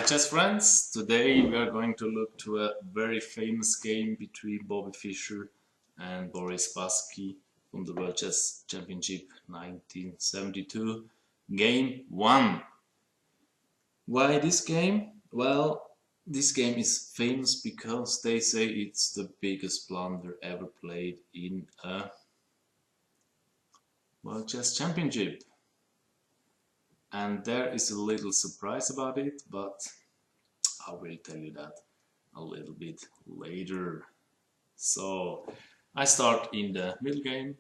Hi chess friends, today we are going to look to a very famous game between Bobby Fischer and Boris Spasski from the World Chess Championship 1972, Game 1. Why this game? Well, this game is famous because they say it's the biggest blunder ever played in a World Chess Championship. And there is a little surprise about it, but I will tell you that a little bit later. So I start in the middle game.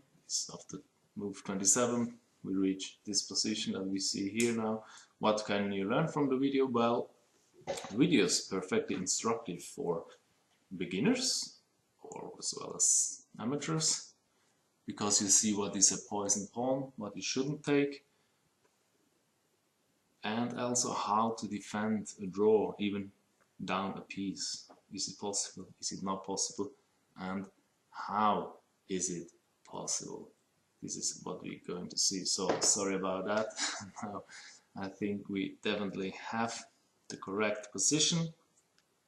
After move 27 we reach this position that we see here now. What can you learn from the video? Well, the video is perfectly instructive for beginners or as well as amateurs, because you see what is a poison pawn, what you shouldn't take, and also how to defend a draw even down a piece. Is it possible? Is it not possible? And how is it possible? This is what we're going to see. So sorry about that. Now I think we definitely have the correct position.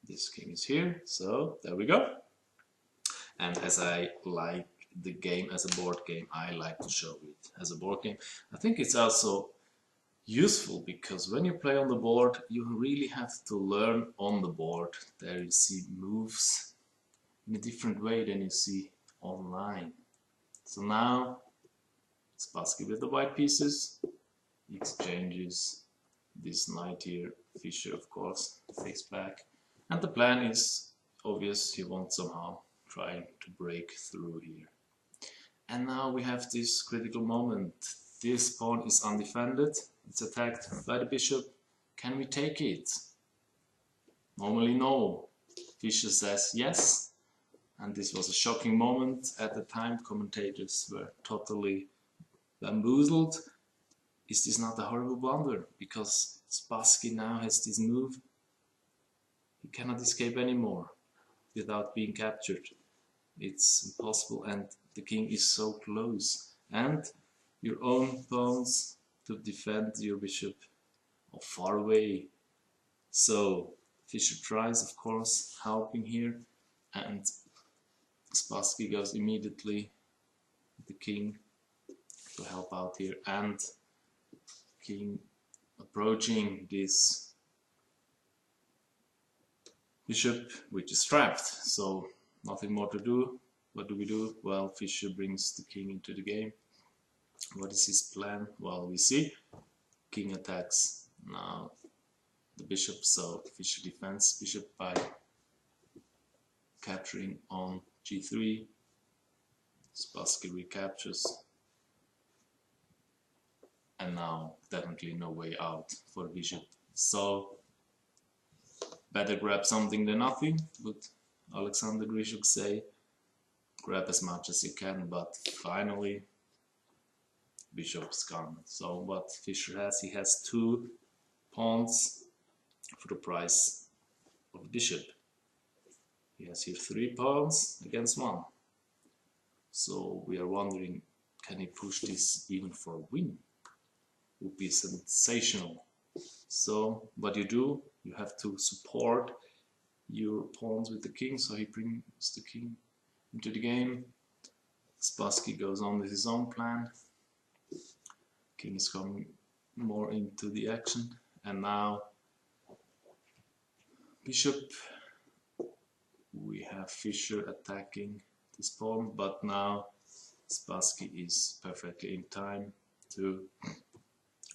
This king is here, so there we go. And as I like the game as a board game, I like to show it as a board game. I think it's also useful because when you play on the board, you really have to learn on the board. There you see moves in a different way than you see online. So now Spasski with the white pieces exchanges this knight here. Fischer, of course, takes back, and the plan is obvious. He wants somehow trying to break through here. And now we have this critical moment. This pawn is undefended. It's attacked by the bishop. Can we take it? Normally no. Fischer says yes. And this was a shocking moment. At the time, commentators were totally bamboozled. Is this not a horrible blunder? Because Spasski now has this move. He cannot escape anymore without being captured. It's impossible, and the king is so close. And your own pawns to defend your bishop are far away. So Fischer tries, of course, helping here, and Spasski goes immediately with the king to help out here, and king approaching this bishop, which is trapped. So nothing more to do. What do we do? Well, Fischer brings the king into the game. What is his plan? Well, we see king attacks now the bishop, so Fischer defends bishop by capturing on g3. Spasski recaptures, and now definitely no way out for bishop. So better grab something than nothing, would Alexander Grishuk say. Grab as much as you can, but finally bishop's gone. So what Fischer has, he has two pawns for the price of bishop. He has here three pawns against one. So we are wondering, can he push this even for a win? Would be sensational. So what you do, you have to support your pawns with the king. So he brings the king into the game. Spasski goes on with his own plan. King is coming more into the action, and now bishop. We have Fischer attacking this pawn, but now Spasski is perfectly in time to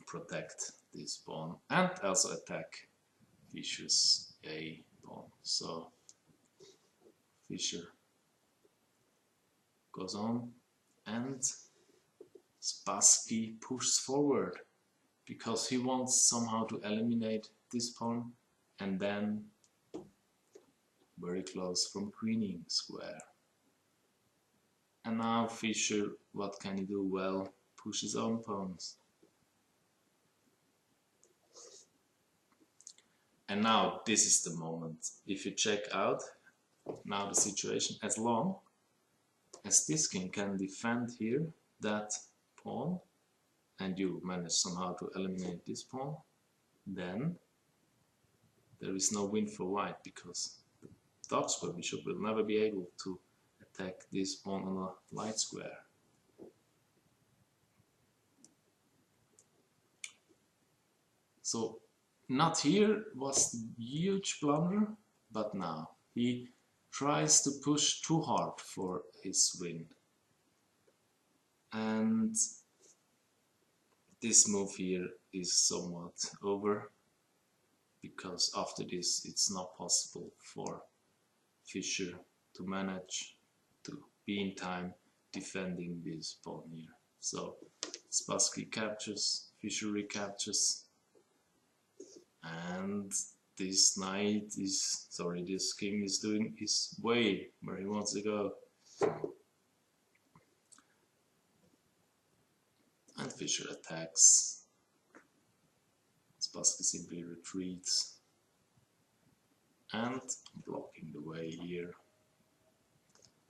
protect this pawn and also attack Fischer's A pawn. So Fischer goes on, and Spasski pushes forward because he wants somehow to eliminate this pawn and then very close from queening square. And now Fischer, what can he do? Well, push his own pawns. And now this is the moment. If you check out now the situation, as long as this king can defend here that pawn, and you manage somehow to eliminate this pawn, then there is no win for white, because the dark square bishop will never be able to attack this pawn on a light square. So not here was the huge blunder, but now he tries to push too hard for his win. And this move here is somewhat over, because after this it's not possible for Fischer to manage to be in time defending this pawn here. So Spasski captures, Fischer recaptures, and this knight is, sorry, this king is doing his way where he wants to go. And Fischer attacks. Spasski simply retreats and blocking the way here.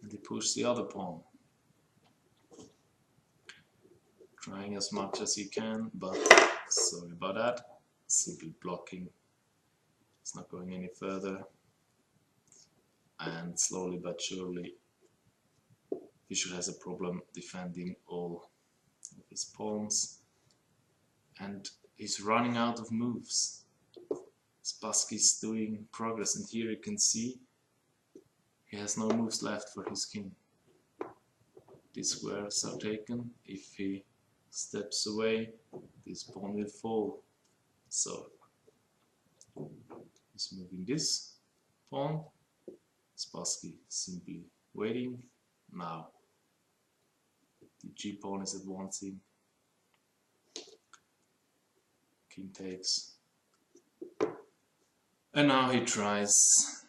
And he pushes the other pawn, trying as much as he can, but sorry about that, simply blocking. It's not going any further. And slowly but surely Fischer has a problem defending all of his pawns, and he's running out of moves. Spasski's doing progress, and here you can see he has no moves left for his king. These squares are taken. If he steps away, this pawn will fall. So he's moving this pawn. Spasski simply waiting. Now the g pawn is advancing. King takes. And now he tries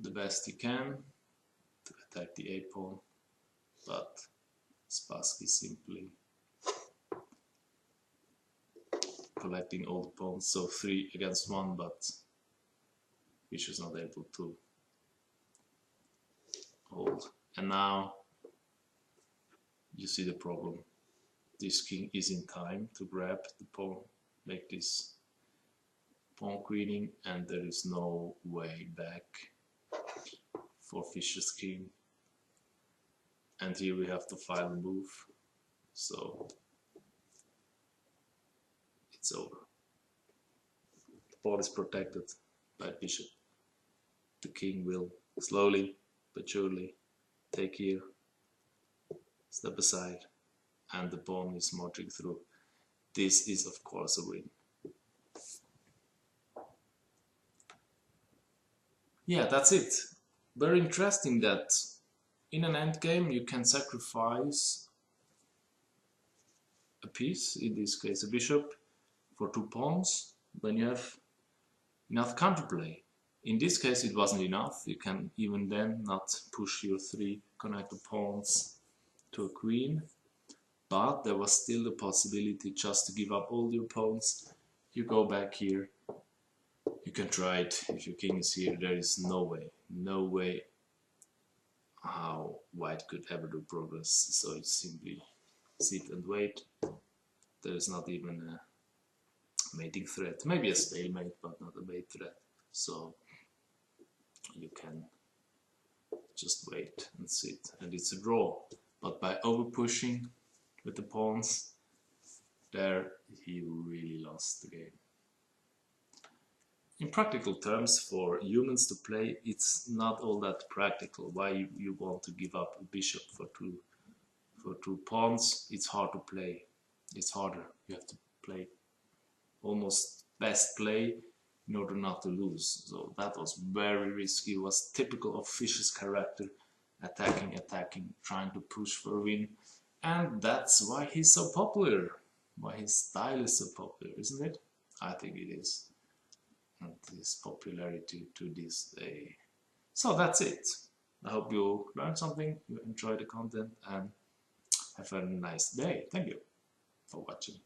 the best he can to attack the a pawn, but Spasski simply collecting all the pawns, so 3 against 1, but Fischer's not able to hold. And now you see the problem. This king is in time to grab the pawn, make this pawn queening, and there is no way back for Fischer's king. And here we have the final move, so it's over. The pawn is protected by bishop. The king will slowly but surely take here, step aside, and the pawn is marching through. This is of course a win. Yeah, that's it. Very interesting that in an endgame you can sacrifice a piece, in this case a bishop, for 2 pawns when you have enough counterplay. In this case it wasn't enough. You can even then not push your 3 connected pawns to a queen, but there was still the possibility just to give up all your pawns. You go back here, you can try it. If your king is here, there is no way how white could ever do progress, so it's simply sit and wait. There is not even a mating threat, maybe a stalemate, but not a mate threat, so you can just wait and sit, and it's a draw. But by over pushing with the pawns, there he really lost the game. In practical terms, for humans to play, it's not all that practical. Why you want to give up a bishop for two pawns? It's hard to play. It's harder. You have to play almost best play in order not to lose. So that was very risky. It was typical of Fischer's character, attacking, trying to push for a win. And that's why he's so popular. Why his style is so popular, isn't it? I think it is. And his popularity to this day. So that's it. I hope you learned something, you enjoyed the content, and have a nice day. Thank you for watching.